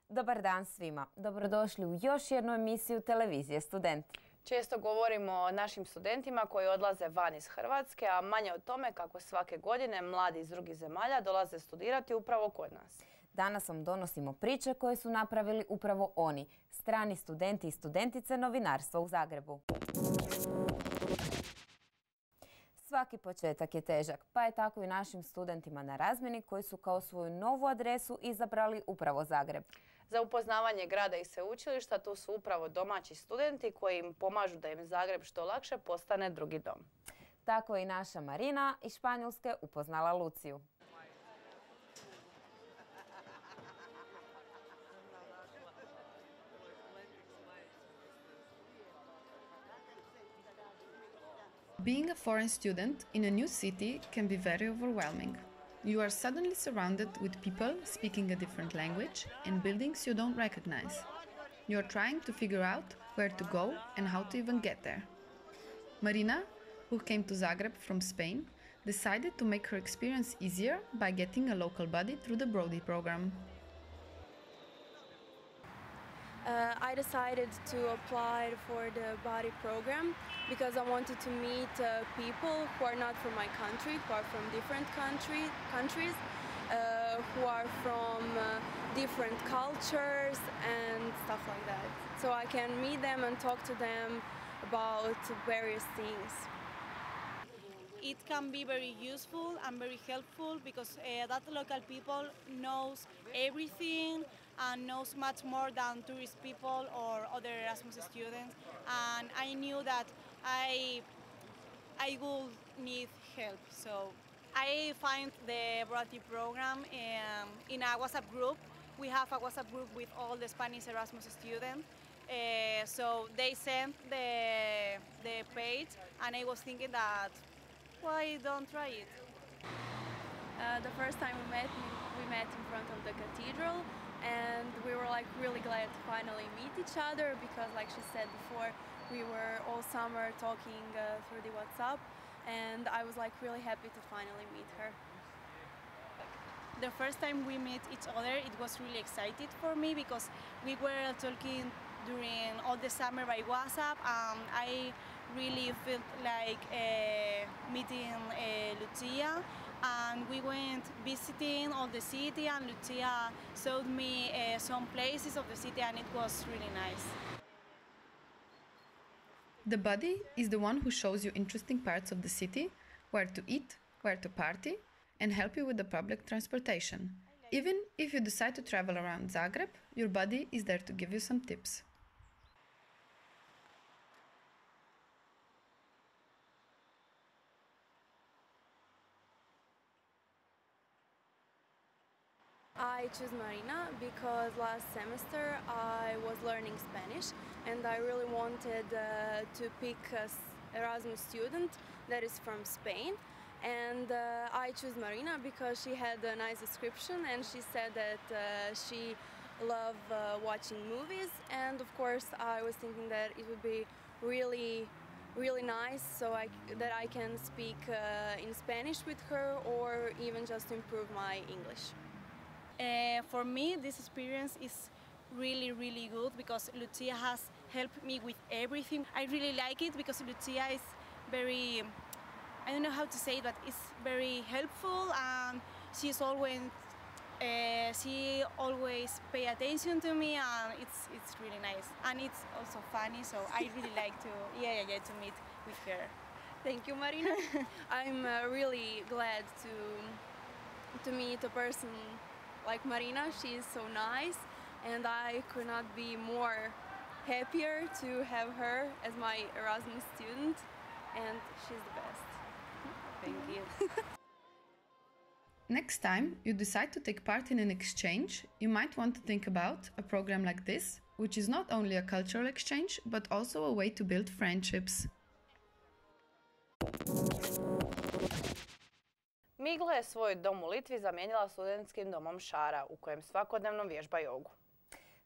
Dobar dan svima. Dobrodošli u još jednu emisiju Televizije Student. Često govorimo o našim studentima koji odlaze van iz Hrvatske, a manje o tome kako svake godine mladi iz drugih zemalja dolaze studirati upravo kod nas. Danas vam donosimo priče koje su napravili upravo oni, strani studenti i studentice novinarstva u Zagrebu. Svaki početak je težak, pa je tako i našim studentima na razmjeni koji su kao svoju novu adresu izabrali upravo Zagreb. Za upoznavanje grada i sveučilišta tu su upravo domaći studenti koji im pomažu da im Zagreb što lakše postane drugi dom. Tako je i naša Marina iz Španjolske upoznala Luciju. Being a foreign student in a new city can be very overwhelming. You are suddenly surrounded with people speaking a different language and buildings you don't recognize. You are trying to figure out where to go and how to even get there. Marina, who came to Zagreb from Spain, decided to make her experience easier by getting a local buddy through the Brody program. I decided to apply for the buddy program because I wanted to meet people who are not from my country, who are from different countries, who are from different cultures and stuff like that. So I can meet them and talk to them about various things. It can be very useful and very helpful because that local people knows everything and knows much more than tourist people or other Erasmus students. And I knew that I would need help. So I find the Brody program in a WhatsApp group. We have a WhatsApp group with all the Spanish Erasmus students. So they sent the page and I was thinking that why don't try it? The first time we met in front of the cathedral, and we were like really glad to finally meet each other because, like she said before, we were all summer talking through the WhatsApp, and I was like really happy to finally meet her. The first time we met each other, it was really exciting for me because we were talking during all the summer by WhatsApp. I really felt like meeting Lucia, and we went visiting all the city, and Lucia showed me some places of the city, and it was really nice. The buddy is the one who shows you interesting parts of the city, where to eat, where to party, and help you with the public transportation. Even if you decide to travel around Zagreb, your buddy is there to give you some tips. I choose Marina because last semester I was learning Spanish and I really wanted to pick an Erasmus student that is from Spain. And I choose Marina because she had a nice description and she said that she loved watching movies, and of course I was thinking that it would be really nice that I can speak in Spanish with her or even just improve my English. For me, this experience is really good because Lucia has helped me with everything. I really like it because Lucia is very, I don't know how to say it, but it's very helpful, and she always pay attention to me, and it's really nice, and it's also funny. So I really like to to meet with her. Thank you, Marina. I'm really glad to meet a person like Marina. She is so nice, and I could not be more happier to have her as my Erasmus student, and she's the best. Thank you. Next time you decide to take part in an exchange, you might want to think about a program like this, which is not only a cultural exchange, but also a way to build friendships. Migle je svoj dom u Litvi zamijenila studentskim domom Sara, u kojem svakodnevno vježba jogu.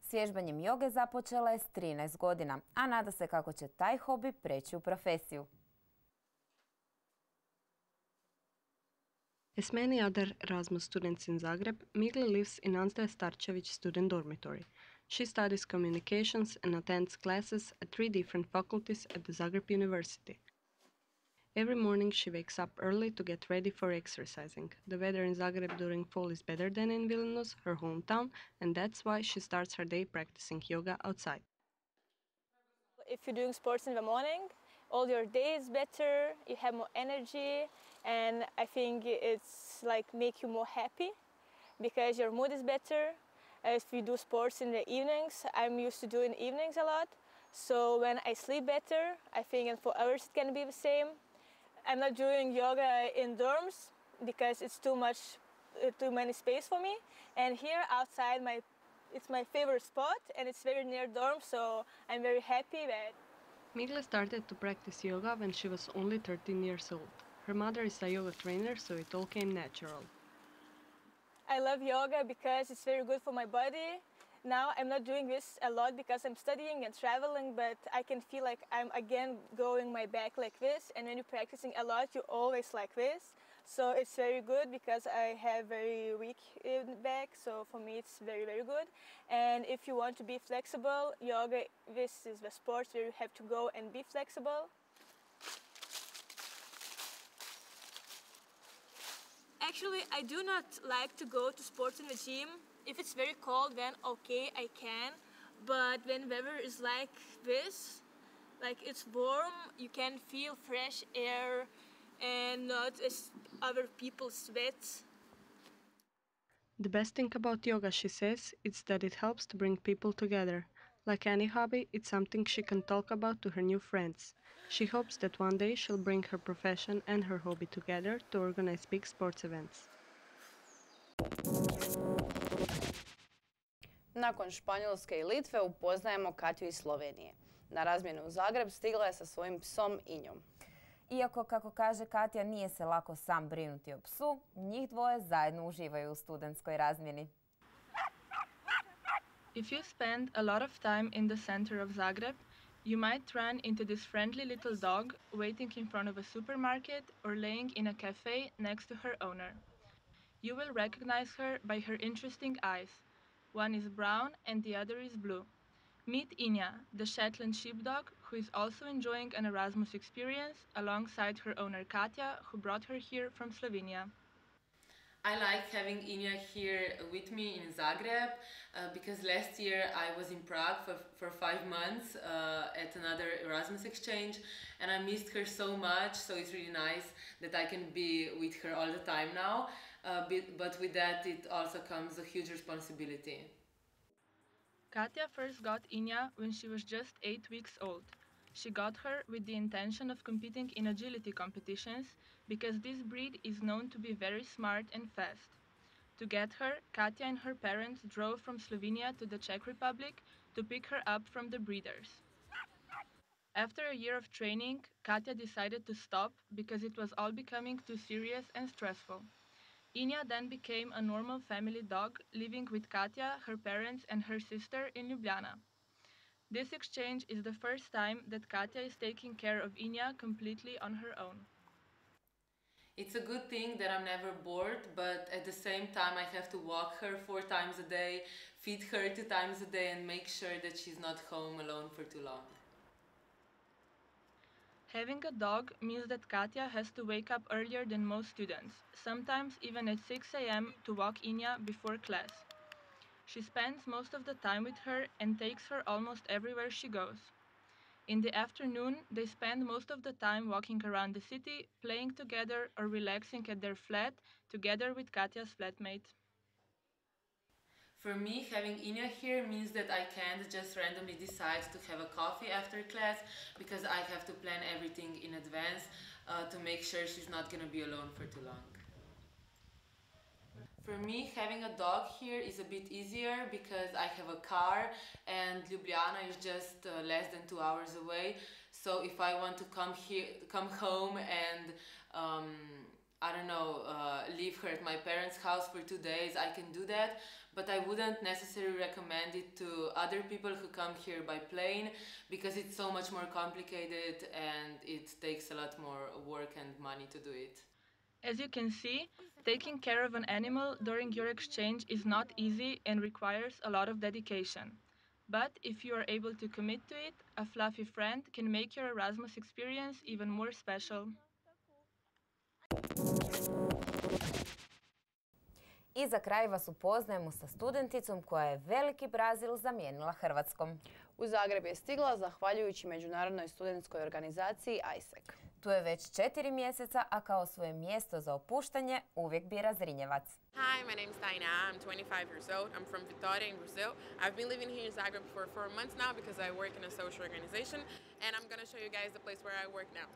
S vježbanjem joge započela je s 13 godina, a nada se kako će taj hobi preći u profesiju. As many other Erasmus students in Zagreb, Migle lives in Anita Suknjov student dormitory. She studies communications and attends classes at 3 different faculties at the Zagreb University. Every morning she wakes up early to get ready for exercising. The weather in Zagreb during fall is better than in Vilnius, her hometown, and that's why she starts her day practicing yoga outside. If you're doing sports in the morning, all your day is better, you have more energy, and I think it's like make you more happy because your mood is better. If you do sports in the evenings, I'm used to doing evenings a lot, so when I sleep better, I think in 4 hours it can be the same. I'm not doing yoga in dorms because it's too many space for me, and here outside it's my favorite spot and it's very near dorm, so I'm very happy that. Migle started to practice yoga when she was only 13 years old. Her mother is a yoga trainer, so it all came natural. I love yoga because it's very good for my body. Now I'm not doing this a lot because I'm studying and traveling, but I can feel like I'm again going my back like this, and when you're practicing a lot, you always like this. So it's very good because I have very weak back, so for me it's very, very good. And if you want to be flexible, yoga, this is the sport where you have to go and be flexible. Actually, I do not like to go to sports in the gym. If it's very cold, then okay, I can. But when weather is like this, like it's warm, you can feel fresh air and not as other people sweat. The best thing about yoga, she says, is that it helps to bring people together. Like any hobby, it's something she can talk about to her new friends. She hopes that one day she'll bring her profession and her hobby together to organize big sports events. Nakon Španjolske i Litve upoznajemo Katju iz Slovenije. Na razmjenu u Zagreb stigla je sa svojim psom Injom. Iako, kako kaže Katja, nije se lako sam brinuti o psu, njih dvoje zajedno uživaju u studentskoj razmjeni. If you spend a lot of time in the center of Zagreb, you might run into this friendly little dog waiting in front of a supermarket or laying in a cafe next to her owner. You will recognize her by her interesting eyes. One is brown and the other is blue. Meet Inja, the Shetland sheepdog, who is also enjoying an Erasmus experience alongside her owner Katja, who brought her here from Slovenia. I like having Inja here with me in Zagreb because last year I was in Prague for 5 months at another Erasmus exchange, and I missed her so much, so it's really nice that I can be with her all the time now, but with that it also comes a huge responsibility. Katja first got Inja when she was just 8 weeks old. She got her with the intention of competing in agility competitions because this breed is known to be very smart and fast. To get her, Katja and her parents drove from Slovenia to the Czech Republic to pick her up from the breeders. After a year of training, Katja decided to stop because it was all becoming too serious and stressful. Inja then became a normal family dog, living with Katja, her parents, and her sister in Ljubljana. This exchange is the first time that Katja is taking care of Inja completely on her own. It's a good thing that I'm never bored, but at the same time I have to walk her 4 times a day, feed her 2 times a day, and make sure that she's not home alone for too long. Having a dog means that Katja has to wake up earlier than most students, sometimes even at 6 a.m. to walk Inja before class. She spends most of the time with her and takes her almost everywhere she goes. In the afternoon, they spend most of the time walking around the city, playing together or relaxing at their flat, together with Katja's flatmate. For me, having Inja here means that I can't just randomly decide to have a coffee after class, because I have to plan everything in advance to make sure she's not going to be alone for too long. For me, having a dog here is a bit easier because I have a car and Ljubljana is just less than 2 hours away. So if I want to come home and I don't know, leave her at my parents' house for 2 days, I can do that. But I wouldn't necessarily recommend it to other people who come here by plane because it's so much more complicated and it takes a lot more work and money to do it. As you can see, taking care of an animal during your exchange is not easy and requires a lot of dedication. But if you are able to commit to it, a fluffy friend can make your Erasmus experience even more special. I za kraj vas upoznajemo sa studenticom koja je veliki Brazil zamijenila Hrvatskom. U Zagreb je stigla zahvaljujući Međunarodnoj studentskoj organizaciji ISEC. Tu je već 4 mjeseca, a kao svoje mjesto za opuštanje uvijek bira Zrinjevac. Hi, my name is Taina. I'm 25 years old. I'm from Vitória in Brazil. I've been living here in Zagreb for 4 months now because I work in a social organization, and I'm going to show you guys the place where I work now.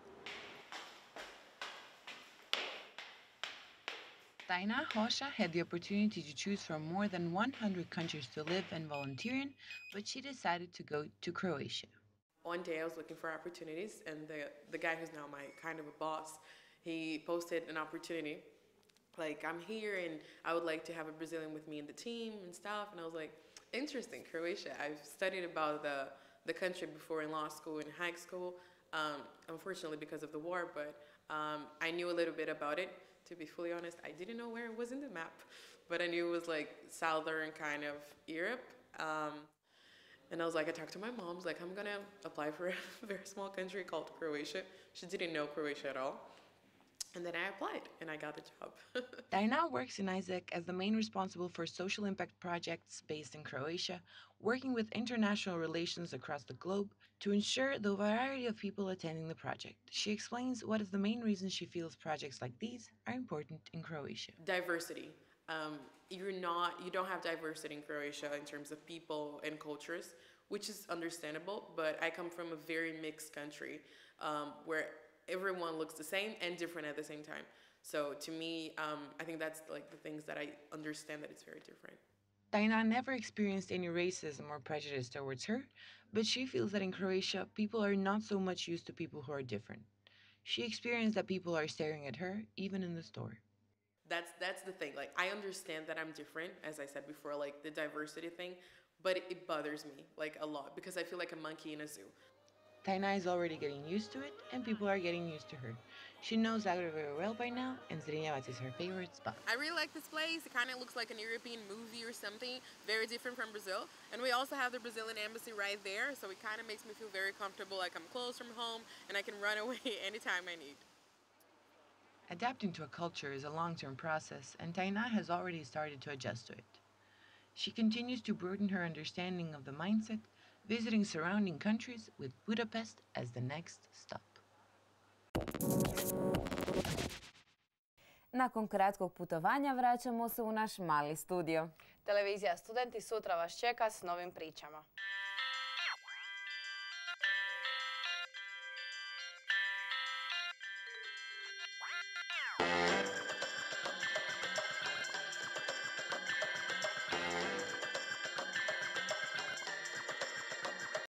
Taina Hosha had the opportunity to choose from more than 100 countries to live and volunteer in, but she decided to go to Croatia. One day I was looking for opportunities, and the guy who's now my kind of a boss, he posted an opportunity. Like, I'm here and I would like to have a Brazilian with me in the team and stuff. And I was like, interesting, Croatia. I've studied about the country before in law school and high school, unfortunately because of the war, but I knew a little bit about it. To be fully honest, I didn't know where it was in the map, but I knew it was like southern kind of Europe. And I was like, I talked to my mom, I was like, I'm gonna apply for a very small country called Croatia. She didn't know Croatia at all. And then I applied and I got the job. Taina works in ISEC as the main responsible for social impact projects based in Croatia, working with international relations across the globe to ensure the variety of people attending the project. She explains what is the main reason she feels projects like these are important in Croatia. Diversity. You don't have diversity in Croatia in terms of people and cultures, which is understandable, but I come from a very mixed country where everyone looks the same and different at the same time. So to me, I think that's like the things that I understand that it's very different. Taina never experienced any racism or prejudice towards her, but she feels that in Croatia, people are not so much used to people who are different. She experienced that people are staring at her, even in the store. That's the thing. Like, I understand that I'm different, as I said before, like the diversity thing, but it bothers me like a lot because I feel like a monkey in a zoo. Taina is already getting used to it, and people are getting used to her. She knows Zagreb very well by now, and Zrinjevac is her favorite spot. I really like this place. It kind of looks like an European movie or something, very different from Brazil. And we also have the Brazilian embassy right there, so it kind of makes me feel very comfortable, like I'm close from home, and I can run away anytime I need. Adapting to a culture is a long-term process, and Taina has already started to adjust to it. She continues to broaden her understanding of the mindset, visiting surrounding countries with Budapest as the next stop. Nakon kratkog putovanja vraćamo se u naš mali studio. Televizija Student i sutra vas čeka s novim pričama.